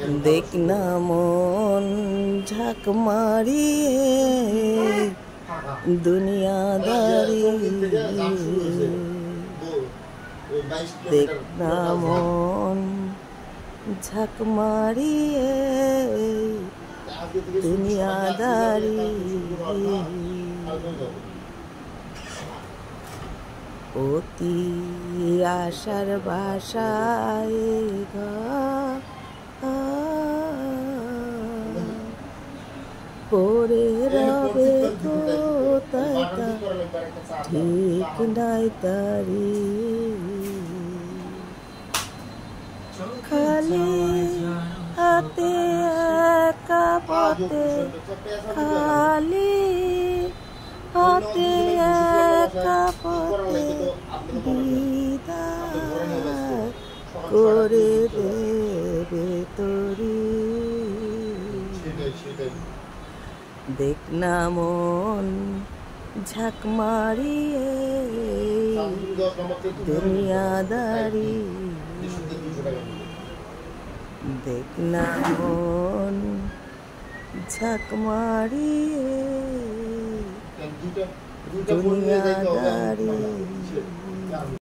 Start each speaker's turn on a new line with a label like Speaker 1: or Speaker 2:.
Speaker 1: দেখ না মন ঝাঁক মারিয়ে দুনিয়াদারি, দেখ না মন ঝাঁক মারিয়ে দুনিয়াদারি। অতি আশার বাসায় পরে রবে কোথায় ঠিক নাই তারি। খালি হাতে একা পথে, খালি হাতে একা পথে বিদায় করে দেবে তোরি। দেখ না মন ঝাঁক মারিয়ে দুনিয়াদারি, দেখ না মন ঝাঁক মারিয়ে দুনিয়াদারি।